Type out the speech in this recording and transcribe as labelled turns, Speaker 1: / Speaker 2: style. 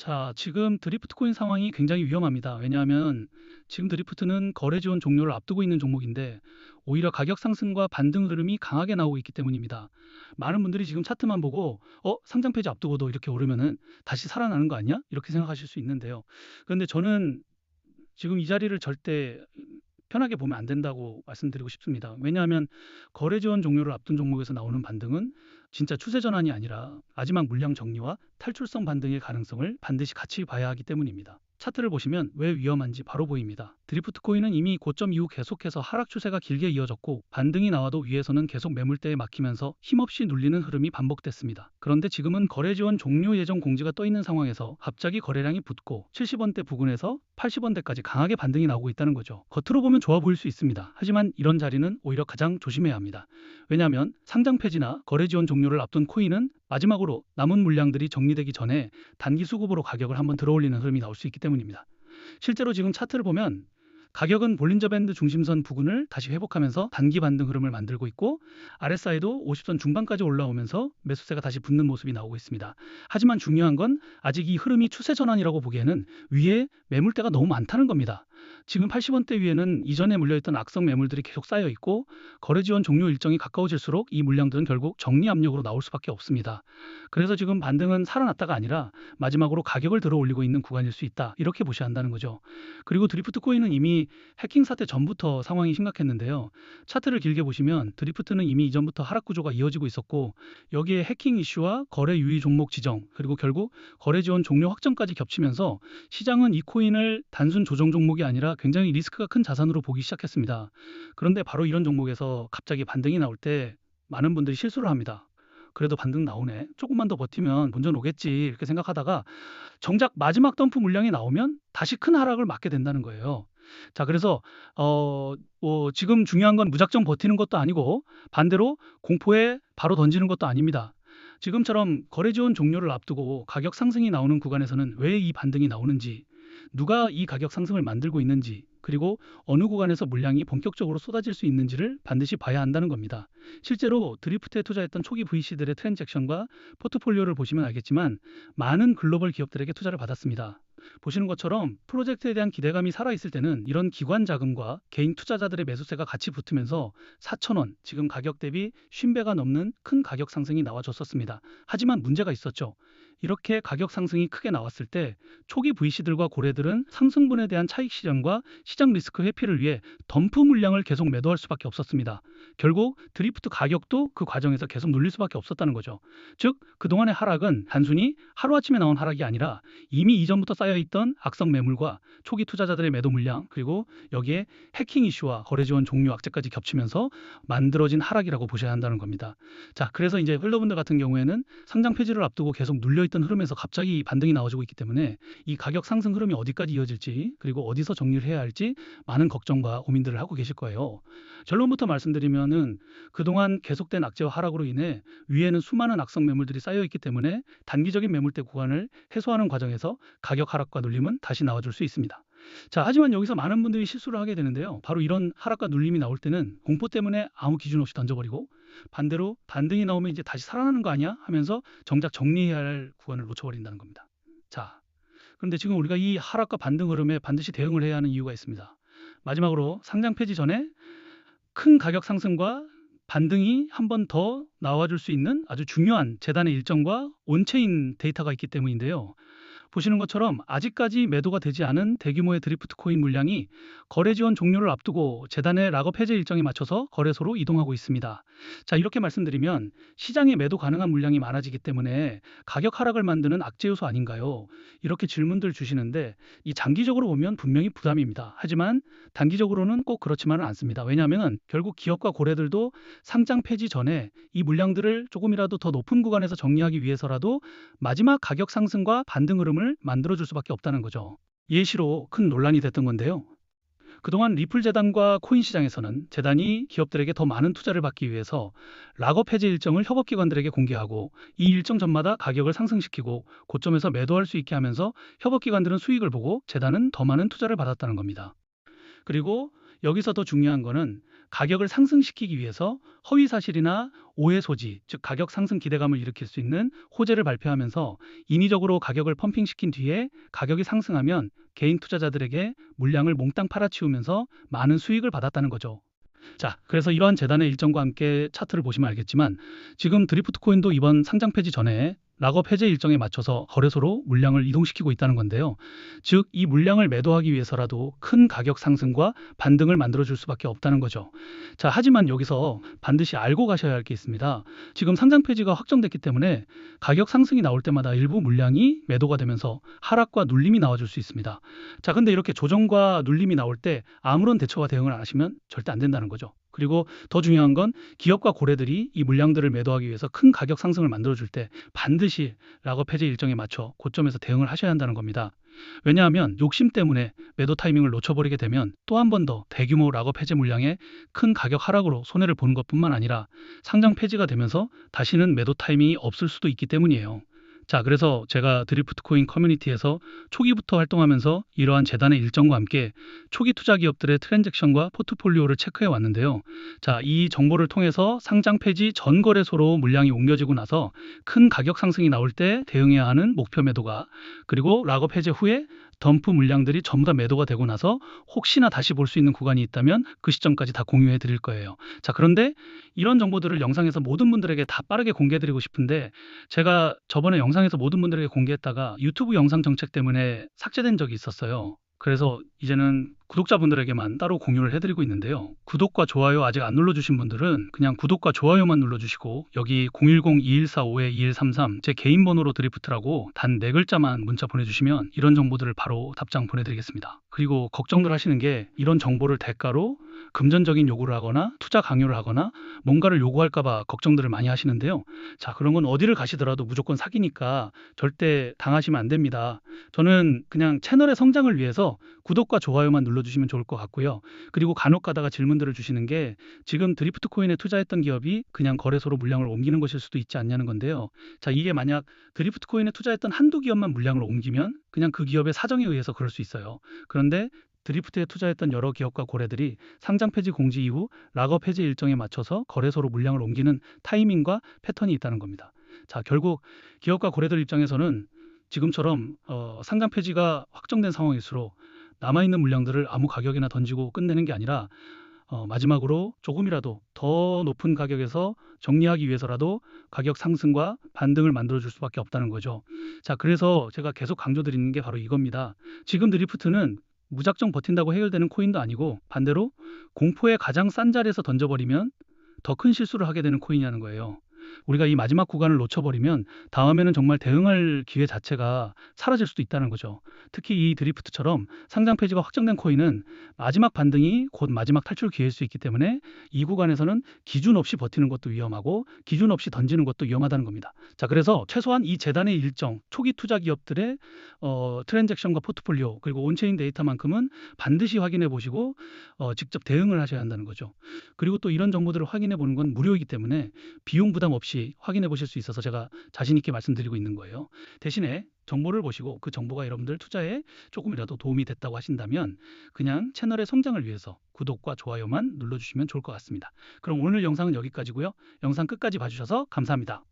Speaker 1: 자, 지금 드리프트 코인 상황이 굉장히 위험합니다. 왜냐하면 지금 드리프트는 거래 지원 종료를 앞두고 있는 종목인데 오히려 가격 상승과 반등 흐름이 강하게 나오고 있기 때문입니다. 많은 분들이 지금 차트만 보고 상장 폐지 앞두고도 이렇게 오르면은 다시 살아나는 거 아니야? 이렇게 생각하실 수 있는데요. 그런데 저는 지금 이 자리를 절대 편하게 보면 안 된다고 말씀드리고 싶습니다. 왜냐하면 거래 지원 종료를 앞둔 종목에서 나오는 반등은 진짜 추세 전환이 아니라 마지막 물량 정리와 탈출성 반등의 가능성을 반드시 같이 봐야 하기 때문입니다. 차트를 보시면 왜 위험한지 바로 보입니다. 드리프트 코인은 이미 고점 이후 계속해서 하락 추세가 길게 이어졌고 반등이 나와도 위에서는 계속 매물대에 막히면서 힘없이 눌리는 흐름이 반복됐습니다. 그런데 지금은 거래 지원 종료 예정 공지가 떠 있는 상황에서 갑자기 거래량이 붙고 70원대 부근에서 80원대까지 강하게 반등이 나오고 있다는 거죠. 겉으로 보면 좋아 보일 수 있습니다. 하지만 이런 자리는 오히려 가장 조심해야 합니다. 왜냐하면 상장 폐지나 거래 지원 종료를 앞둔 코인은 마지막으로 남은 물량들이 정리되기 전에 단기 수급으로 가격을 한번 들어올리는 흐름이 나올 수 있기 때문입니다. 실제로 지금 차트를 보면 가격은 볼린저 밴드 중심선 부근을 다시 회복하면서 단기 반등 흐름을 만들고 있고 RSI도 50선 중반까지 올라오면서 매수세가 다시 붙는 모습이 나오고 있습니다. 하지만 중요한 건 아직 이 흐름이 추세 전환이라고 보기에는 위에 매물대가 너무 많다는 겁니다. 지금 80원대 위에는 이전에 물려있던 악성 매물들이 계속 쌓여 있고 거래 지원 종료 일정이 가까워질수록 이 물량들은 결국 정리 압력으로 나올 수밖에 없습니다. 그래서 지금 반등은 살아났다가 아니라 마지막으로 가격을 들어 올리고 있는 구간일 수 있다. 이렇게 보셔야 한다는 거죠. 그리고 드리프트 코인은 이미 해킹 사태 전부터 상황이 심각했는데요. 차트를 길게 보시면 드리프트는 이미 이전부터 하락 구조가 이어지고 있었고 여기에 해킹 이슈와 거래 유의 종목 지정 그리고 결국 거래 지원 종료 확정까지 겹치면서 시장은 이 코인을 단순 조정 종목이 아니라 굉장히 리스크가 큰 자산으로 보기 시작했습니다. 그런데 바로 이런 종목에서 갑자기 반등이 나올 때 많은 분들이 실수를 합니다. 그래도 반등 나오네. 조금만 더 버티면 본전 오겠지. 이렇게 생각하다가 정작 마지막 덤프 물량이 나오면 다시 큰 하락을 맞게 된다는 거예요. 자, 그래서 지금 중요한 건 무작정 버티는 것도 아니고 반대로 공포에 바로 던지는 것도 아닙니다. 지금처럼 거래 지원 종료를 앞두고 가격 상승이 나오는 구간에서는 왜 이 반등이 나오는지, 누가 이 가격 상승을 만들고 있는지, 그리고 어느 구간에서 물량이 본격적으로 쏟아질 수 있는지를 반드시 봐야 한다는 겁니다. 실제로 드리프트에 투자했던 초기 VC들의 트랜잭션과 포트폴리오를 보시면 알겠지만 많은 글로벌 기업들에게 투자를 받았습니다. 보시는 것처럼 프로젝트에 대한 기대감이 살아있을 때는 이런 기관 자금과 개인 투자자들의 매수세가 같이 붙으면서 4,000원, 지금 가격 대비 50배가 넘는 큰 가격 상승이 나와줬었습니다. 하지만 문제가 있었죠. 이렇게 가격 상승이 크게 나왔을 때 초기 VC들과 고래들은 상승분에 대한 차익 실현과 시장 리스크 회피를 위해 덤프 물량을 계속 매도할 수밖에 없었습니다. 결국 드리프트 가격도 그 과정에서 계속 눌릴 수밖에 없었다는 거죠. 즉 그동안의 하락은 단순히 하루아침에 나온 하락이 아니라 이미 이전부터 쌓여있던 악성 매물과 초기 투자자들의 매도 물량 그리고 여기에 해킹 이슈와 거래 지원 종료 악재까지 겹치면서 만들어진 하락이라고 보셔야 한다는 겁니다. 자, 그래서 이제 홀더분들 같은 경우에는 상장 폐지를 앞두고 계속 눌려있던 흐름에서 갑자기 반등이 나와주고 있기 때문에 이 가격 상승 흐름이 어디까지 이어질지 그리고 어디서 정리를 해야 할지 많은 걱정과 고민들을 하고 계실 거예요. 결론부터 말씀드리면은 그동안 계속된 악재와 하락으로 인해 위에는 수많은 악성 매물들이 쌓여 있기 때문에 단기적인 매물대 구간을 해소하는 과정에서 가격 하락과 눌림은 다시 나와줄 수 있습니다. 자, 하지만 여기서 많은 분들이 실수를 하게 되는데요. 바로 이런 하락과 눌림이 나올 때는 공포 때문에 아무 기준 없이 던져버리고 반대로 반등이 나오면 이제 다시 살아나는 거 아니야? 하면서 정작 정리해야 할 구간을 놓쳐버린다는 겁니다. 자, 그런데 지금 우리가 이 하락과 반등 흐름에 반드시 대응을 해야 하는 이유가 있습니다. 마지막으로 상장 폐지 전에 큰 가격 상승과 반등이 한 번 더 나와줄 수 있는 아주 중요한 재단의 일정과 온체인 데이터가 있기 때문인데요. 보시는 것처럼 아직까지 매도가 되지 않은 대규모의 드리프트 코인 물량이 거래 지원 종료를 앞두고 재단의 락업 해제 일정에 맞춰서 거래소로 이동하고 있습니다. 자, 이렇게 말씀드리면 시장에 매도 가능한 물량이 많아지기 때문에 가격 하락을 만드는 악재 요소 아닌가요? 이렇게 질문들 주시는데 이 장기적으로 보면 분명히 부담입니다. 하지만 단기적으로는 꼭 그렇지만은 않습니다. 왜냐하면 결국 기업과 고래들도 상장 폐지 전에 이 물량들을 조금이라도 더 높은 구간에서 정리하기 위해서라도 마지막 가격 상승과 반등 흐름을 만들어줄 수밖에 없다는 거죠. 예시로 큰 논란이 됐던 건데요. 그동안 리플 재단과 코인 시장에서는 재단이 기업들에게 더 많은 투자를 받기 위해서 락업 해제 일정을 협업기관들에게 공개하고 이 일정 전마다 가격을 상승시키고 고점에서 매도할 수 있게 하면서 협업기관들은 수익을 보고 재단은 더 많은 투자를 받았다는 겁니다. 그리고 여기서 더 중요한 거는 가격을 상승시키기 위해서 허위 사실이나 오해 소지, 즉 가격 상승 기대감을 일으킬 수 있는 호재를 발표하면서 인위적으로 가격을 펌핑시킨 뒤에 가격이 상승하면 개인 투자자들에게 물량을 몽땅 팔아치우면서 많은 수익을 받았다는 거죠. 자, 그래서 이러한 재단의 일정과 함께 차트를 보시면 알겠지만 지금 드리프트 코인도 이번 상장 폐지 전에 락업 해제 일정에 맞춰서 거래소로 물량을 이동시키고 있다는 건데요. 즉, 이 물량을 매도하기 위해서라도 큰 가격 상승과 반등을 만들어줄 수밖에 없다는 거죠. 자, 하지만 여기서 반드시 알고 가셔야 할 게 있습니다. 지금 상장 폐지가 확정됐기 때문에 가격 상승이 나올 때마다 일부 물량이 매도가 되면서 하락과 눌림이 나와줄 수 있습니다. 자, 근데 이렇게 조정과 눌림이 나올 때 아무런 대처와 대응을 안 하시면 절대 안 된다는 거죠. 그리고 더 중요한 건 기업과 고래들이 이 물량들을 매도하기 위해서 큰 가격 상승을 만들어줄 때 반드시 락업 해제 일정에 맞춰 고점에서 대응을 하셔야 한다는 겁니다. 왜냐하면 욕심 때문에 매도 타이밍을 놓쳐버리게 되면 또 한 번 더 대규모 락업 해제 물량의 큰 가격 하락으로 손해를 보는 것뿐만 아니라 상장 폐지가 되면서 다시는 매도 타이밍이 없을 수도 있기 때문이에요. 자, 그래서 제가 드리프트 코인 커뮤니티에서 초기부터 활동하면서 이러한 재단의 일정과 함께 초기 투자 기업들의 트랜잭션과 포트폴리오를 체크해 왔는데요. 자, 이 정보를 통해서 상장 폐지 전 거래소로 물량이 옮겨지고 나서 큰 가격 상승이 나올 때 대응해야 하는 목표 매도가, 그리고 락업 해제 후에 덤프 물량들이 전부 다 매도가 되고 나서 혹시나 다시 볼 수 있는 구간이 있다면 그 시점까지 다 공유해 드릴 거예요. 자, 그런데 이런 정보들을 영상에서 모든 분들에게 다 빠르게 공개해 드리고 싶은데 제가 저번에 영상에서 모든 분들에게 공개했다가 유튜브 영상 정책 때문에 삭제된 적이 있었어요. 그래서 이제는 구독자분들에게만 따로 공유를 해드리고 있는데요. 구독과 좋아요 아직 안 눌러주신 분들은 그냥 구독과 좋아요만 눌러주시고 여기 010-2145-2133 제 개인 번호로 드리프트라고 단 4글자만 문자 보내주시면 이런 정보들을 바로 답장 보내드리겠습니다. 그리고 걱정들 하시는 게 이런 정보를 대가로 금전적인 요구를 하거나 투자 강요를 하거나 뭔가를 요구할까봐 걱정들을 많이 하시는데요. 자, 그런 건 어디를 가시더라도 무조건 사기니까 절대 당하시면 안 됩니다. 저는 그냥 채널의 성장을 위해서 구독과 좋아요만 눌러주시면 좋을 것 같고요. 그리고 간혹 가다가 질문들을 주시는 게 지금 드리프트 코인에 투자했던 기업이 그냥 거래소로 물량을 옮기는 것일 수도 있지 않냐는 건데요. 자, 이게 만약 드리프트 코인에 투자했던 한두 기업만 물량을 옮기면 그냥 그 기업의 사정에 의해서 그럴 수 있어요. 그런데 드리프트에 투자했던 여러 기업과 고래들이 상장 폐지 공지 이후 락업 해제 일정에 맞춰서 거래소로 물량을 옮기는 타이밍과 패턴이 있다는 겁니다. 자, 결국 기업과 고래들 입장에서는 지금처럼 상장 폐지가 확정된 상황일수록 남아있는 물량들을 아무 가격이나 던지고 끝내는 게 아니라 마지막으로 조금이라도 더 높은 가격에서 정리하기 위해서라도 가격 상승과 반등을 만들어줄 수밖에 없다는 거죠. 자, 그래서 제가 계속 강조드리는 게 바로 이겁니다. 지금 드리프트는 무작정 버틴다고 해결되는 코인도 아니고 반대로 공포의 가장 싼 자리에서 던져버리면 더 큰 실수를 하게 되는 코인이라는 거예요. 우리가 이 마지막 구간을 놓쳐버리면 다음에는 정말 대응할 기회 자체가 사라질 수도 있다는 거죠. 특히 이 드리프트처럼 상장 폐지가 확정된 코인은 마지막 반등이 곧 마지막 탈출 기회일 수 있기 때문에 이 구간에서는 기준 없이 버티는 것도 위험하고 기준 없이 던지는 것도 위험하다는 겁니다. 자, 그래서 최소한 이 재단의 일정, 초기 투자 기업들의 트랜잭션과 포트폴리오 그리고 온체인 데이터만큼은 반드시 확인해 보시고 직접 대응을 하셔야 한다는 거죠. 그리고 또 이런 정보들을 확인해 보는 건 무료이기 때문에 비용 부담 없이 확인해 보실 수 있어서 제가 자신 있게 말씀드리고 있는 거예요. 대신에 정보를 보시고 그 정보가 여러분들 투자에 조금이라도 도움이 됐다고 하신다면 그냥 채널의 성장을 위해서 구독과 좋아요만 눌러주시면 좋을 것 같습니다. 그럼 오늘 영상은 여기까지고요. 영상 끝까지 봐주셔서 감사합니다.